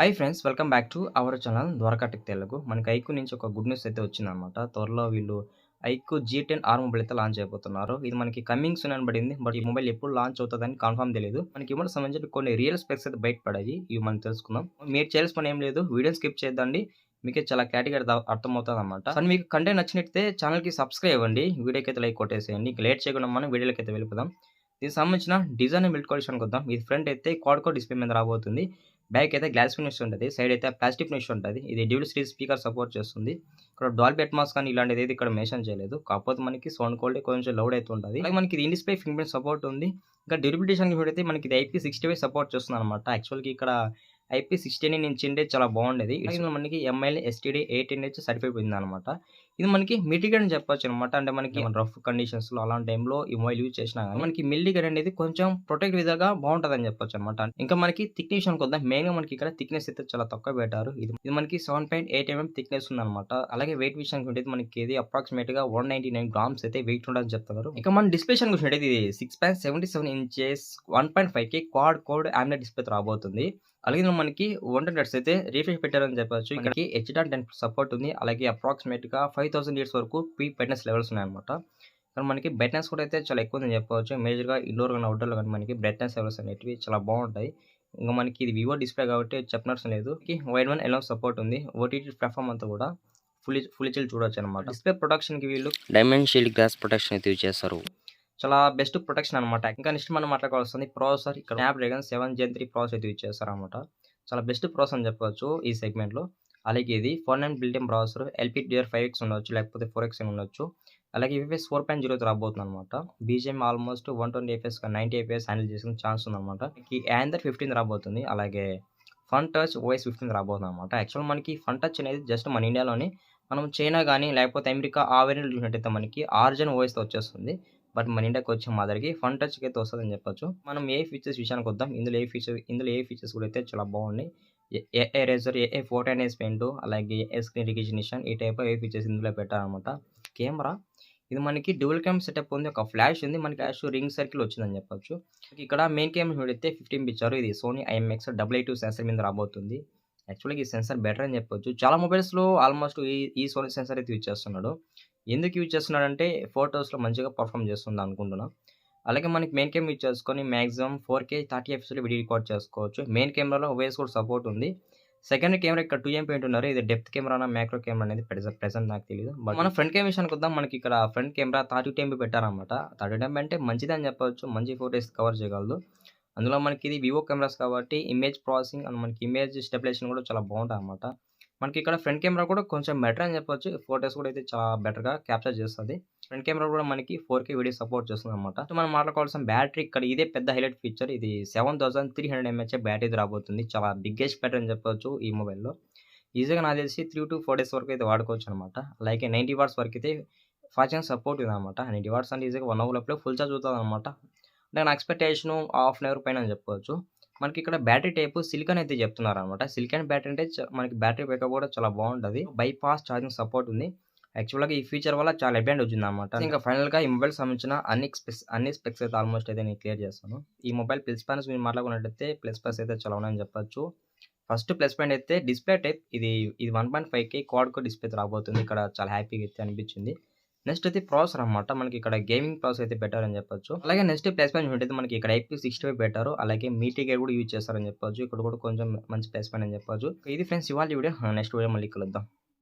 Hi friends, welcome back to our channel Dwaraka tech Telugu. మనకి iQOO నుంచి ఒక గుడ్ న్యూస్ అయితే వచ్చిందనమాట. త్వరలో వీళ్ళు ఐక్యూ G10R మొబైల్ అయితే లాంచ్ అయిపోతున్నారు. ఇది మనకి కమింగ్ సూన్ అని పడింది. బట్ ఈ మొబైల్ ఎప్పుడు లాంచ్ అవుతుందని కన్ఫర్మ్ తెలియదు. మనకి ఇవ్వడానికి సంబంధించిన కొన్ని రియల్ స్పెక్స్ అయితే బయటపడాయి. ఇవి మనం తెలుసుకుందాం. మీరు చేయాల్సిన పని ఏం లేదు, వీడియో స్కిప్ చేద్దండి. మీకే చాలా క్లారిటీగా అర్థమవుతుంది అనమాట. సో మీకు కంటెంట్ నచ్చినట్లయితే ఛానల్కి సబ్స్క్రైబ్ అవ్వండి, వీడియోకి అయితే లైక్ కొట్టేసేయండి. ఇంకా లేట్ చేయకుండా మనం వీడియోకి అయితే వెళ్ళిపోదాం. దీనికి సంబంధించిన డిజైన్ బిల్డ్ క్వాలిఫికేషన్కి వద్దాం. ఇది ఫ్రంట్ అయితే క్వాడ్ కోర్ డిస్ప్లే మీద రాబోతుంది. బ్యాక్ అయితే గ్లాస్ ఫినిష్ ఉంటుంది, సైడ్ అయితే ప్లాస్టిక్ ఫినిష్ ఉంటుంది. ఇది డ్యూల్ సిరీస్ స్పీకర్ సపోర్ట్ చేస్తుంది. ఇక్కడ డాల్బీ అట్మాస్ కానీ ఇలాంటిది అయితే ఇక్కడ మెన్షన్ చేయలేదు. కాకపోతే మనకి సౌండ్ క్వాలిటీ కొంచెం లౌడ్ అయితే ఉంటుంది. అలాగే మనకి ఇది in display finger print support ఉంది. ఇంకా డ్యూరబిలిటీ అయితే మనకి ఇది IP65 సపోర్ట్ చేస్తుంది అనమాట. యాక్చువల్గా ఇక్కడ IP60 నుంచి ఉండే చాలా బాగుండేది. ఇది మనకి MIL STD 8 సర్టిఫైడ్ పోయింది అనమాట. ఇది మనకి మిటిగేట్ అని చెప్పొచ్చు అనమాట. అంటే మనకి రఫ్ కండిషన్స్ లో అలాంటి టైంలో ఈ మొబైల్ యూజ్ చేసినా కానీ మనకి మిల్లిగేట్ అనేది కొంచెం ప్రొటెక్ట్ విధంగా బాగుంటుంది అని చెప్పొచ్చు అనమాట. ఇంకా మనకి థిక్నెస్ అనుకుందాం. మెయిన్ గా మనకి ఇక్కడ థిక్నెస్ అయితే చాలా తక్కువ పెట్టారు. ఇది మనకి 7.8 mm థిక్నెస్ ఉంది అనమాట. అలాగే వెయిట్ విషయానికి ఉంటే మనకి ఇది అప్రాక్సిమేట్ గా 199 grams అయితే వెయిట్ ఉంటుందని చెప్తున్నారు. ఇంకా మన డిస్ప్లే చూసినట్టు ఇది 6.77 inches 1.5K quad code AMOLED display రాబోతుంది. అలాగే మనకి 120 Hz అయితే రీఫ్రెష్ పెట్టారని చెప్పొచ్చు. ఇక్కడికి H.10 సపోర్ట్ ఉంది. అలాగే అప్రాక్సిమేట్ గా 5000 nits వరకు పీక్ బ్రైట్నెస్ లెవెల్స్ ఉన్నాయన్నమాట. ఇక్కడ మనకి బ్రైట్నెస్ కూడా అయితే చాలా ఎక్కువ ఉందని చెప్పవచ్చు. మేజర్ గా ఇండోర్ కానీ అవుట్డోర్ కానీ మనకి బ్రైట్నెస్ లెవెల్స్ అనేటివి చాలా బాగుంటాయి. ఇంకా మనకి ఇది వివో డిస్ప్లే కాబట్టి చెప్పనవసరం లేదు. వైడ్ వన్ ఎల్లో సపోర్ట్ ఉంది. OTT ప్లాట్ఫామ్ అంతా కూడా ఫుల్ హెచ్డీ చూడొచ్చు అనమాట. డిస్ప్లే ప్రొటెక్షన్ కి వీళ్ళు డైమండ్ షీల్డ్ గ్లాస్ ప్రొటెక్షన్ అయితే యూజ్ చేస్తారు. చాలా బెస్ట్ ప్రొటెక్షన్ అనమాట. ఇంకా నెక్స్ట్ మనం మాట్లాడుకోవాల్సింది ప్రాసెసర్. ఇక్కడ స్నాప్డ్రాగన్ 7 Gen 3 ప్రాసెసర్ అయితే యూజ్ చేస్తారనమాట. చాలా బెస్ట్ ప్రాసెసర్ అని చెప్పవచ్చు ఈ సెగ్మెంట్ లో. అలాగే ఇది 4 బిల్ట్-ఇన్ ప్రాసెసర్. LPDDR5X ఉండొచ్చు, లేకపోతే 4X ఉండొచ్చు. అలాగే UFS 4.0 రాబోతుంది అనమాట. BGM almost 120 FPS 90 FPS handle చేసిన ఛాన్స్ ఉందన్నమాట. Android 15 రాబోతుంది. అలాగే ఫన్ టచ్ OS 15 రాబోతుంది అనమాట. యాక్చువల్ మనకి ఫన్ టచ్ అనేది జస్ట్ మన ఇండియాలోని, మనం చైనా కానీ లేకపోతే అమెరికా ఆ వేరియంట్ చూసినట్టయితే మనకి ఆర్జన్ OS తో వచ్చేస్తుంది. బట్ మన ఇండియాకి వచ్చే మాదిరికి ఫన్ టచ్ అయితే వస్తుందని చెప్పొచ్చు. మనం ఏ ఫీచర్స్ విషయానికి వద్దాం. ఇందులో ఏ ఫీచర్స్ కూడా అయితే చాలా బాగున్నాయి. AI రేజర్, AI 14 పెయింట్, అలాగే AI స్క్రీన్ రికగ్నిషన్, ఈ టైప్ ఏ ఫీచర్స్ ఇందులో పెట్టారనమాట. కెమెరా ఇది మనకి డ్యూయల్ క్యామ్ సెటప్ ఉంది. ఒక ఫ్లాష్ ఉంది. మనకి ఫ్లాష్ రింగ్ సర్కిల్ వచ్చిందని చెప్పొచ్చు. ఇక్కడ మెయిన్ కెమెరా చూడైతే 15 ఇచ్చారు. ఇది సోనీ IMX 882 సెన్సర్ మీద రాబోతుంది. యాక్చువల్గా ఈ సెన్సర్ బెటర్ అని చెప్పొచ్చు. చాలా మొబైల్స్లో ఆల్మోస్ట్ ఈ సోనీ సెన్సర్ అయితే యూజ్ చేస్తున్నాడు. ఎందుకు యూజ్ చేస్తున్నాడంటే ఫొటోస్లో మంచిగా పర్ఫామ్ చేస్తుంది అనుకుంటున్నా. అలాగే మనకి మెయిన్ కెమెరా యూజ్ చేసుకొని maximum 4K 30 FPS video record చేసుకోవచ్చు. మెయిన్ కెమెరాలో OS కూడా సపోర్ట్ ఉంది. సెకండ్ కెమెరా ఇక్కడ 2 MP ఉన్నారు. ఇది డెప్త్ కెమెరానా మ్యాక్రో కెమెరా అనేది ప్రెసెంట్ నాకు తెలియదు. బట్ మన ఫ్రంట్ కెమెరా విషయానికి వద్దాం. మనకి ఇక్కడ ఫ్రంట్ కెమెరా 32 MP పెట్టారనమాట. 32 MP అంటే మంచిది అని చెప్పవచ్చు. మంచి ఫోటోస్ కవర్ చేయగలదు. అందులో మనకి ఇది వివో కెమెరాస్ కాబట్టి ఇమేజ్ ప్రాసెసింగ్ అండ్ మనకి ఇమేజ్ స్టెబిలైజేషన్ కూడా చాలా బాగుంటుంది అనమాట. మనకి ఇక్కడ ఫ్రంట్ కెమెరా కూడా కొంచెం బెటర్ అని చెప్పొచ్చు. ఫోటోస్ కూడా అయితే చాలా బెటర్గా క్యాప్చర్ చేస్తుంది. ఫ్రంట్ కెమెరా కూడా మనకి 4K వీడియో సపోర్ట్ చేస్తుంది అనమాట. మనం మాట్లాడుకోవాల్సిన బ్యాటరీ ఇక్కడ ఇదే పెద్ద హైలైట్ ఫీచర్. ఇది 7300 mAh బ్యాటరీ రాబోతుంది. చాలా బిగ్గెస్ట్ బ్యాటరీ అని చెప్పొచ్చు ఈ మొబైల్లో. ఈజీగా నాకు తెలిసి 3 to 4 days వరకు అయితే వాడుకోవచ్చు అనమాట. అలాగే 90 watts వరకు అయితే ఫాస్ట్ ఛార్జింగ్ సపోర్ట్ ఉంది అనమాట. 90 watts అంటే ఈజీగా 1 hour లోపల ఫుల్ ఛార్జ్ అవుతుంది అనమాట. అంటే నా ఎక్స్పెక్టేషన్ హాఫ్ అన్ అవర్ పైన అని చెప్పవచ్చు. మనకి ఇక్కడ బ్యాటరీ టైప్ సిలికాన్ అయితే చెప్తున్నారు అనమాట. సిలికాన్ బ్యాటరీ అంటే మనకి బ్యాటరీ బ్యాకప్ కూడా చాలా బాగుంటుంది. బైపాస్ ఛార్జింగ్ సపోర్ట్ ఉంది. యాక్చువల్గా ఈ ఫీచర్ వల్ల చాలా అడ్వాంటేజ్ వచ్చింది అనమాట. ఇంకా ఫైనల్గా ఈ మొబైల్ సంబంధించిన అన్ని స్పెక్స్ అయితే ఆల్మోస్ట్ అయితే నేను క్లియర్ చేస్తాను. ఈ మొబైల్ ప్లస్ పాయింట్స్ మీరు మాట్లాడుకున్నట్టయితే ప్లస్ అయితే చాలా ఉన్నాయని చెప్పొచ్చు. ఫస్ట్ ప్లస్ పాయింట్ అయితే డిస్ప్లే టైప్. ఇది 1.5K క్వాడ్ కోర్ డిస్ప్లే రాబోతుంది. ఇక్కడ చాలా హ్యాపీగా అయితే అనిపించింది. నెక్స్ట్ అయితే ప్రాసెసర్ అనమాట. మనకి ఇక్కడ గేమింగ్ ప్రాసెసర్ అయితే బెటర్ అని చెప్పొచ్చు. అలాగే నెక్స్ట్ ప్లస్ పాయింట్ చూస్తే మనకి ఇక్కడ IP65 పెట్టారు. అలాగే మీటిగేట్ కూడా యూజ్ చేస్తారని చెప్పొచ్చు. ఇక్కడ కూడా కొంచెం మంచి ప్లస్ పాయింట్ అని చెప్పొచ్చు. ఇది ఫ్రెండ్స్ ఇవాళ వీడియో. నెక్స్ట్ వీడియో మళ్ళీ కలుద్దాం.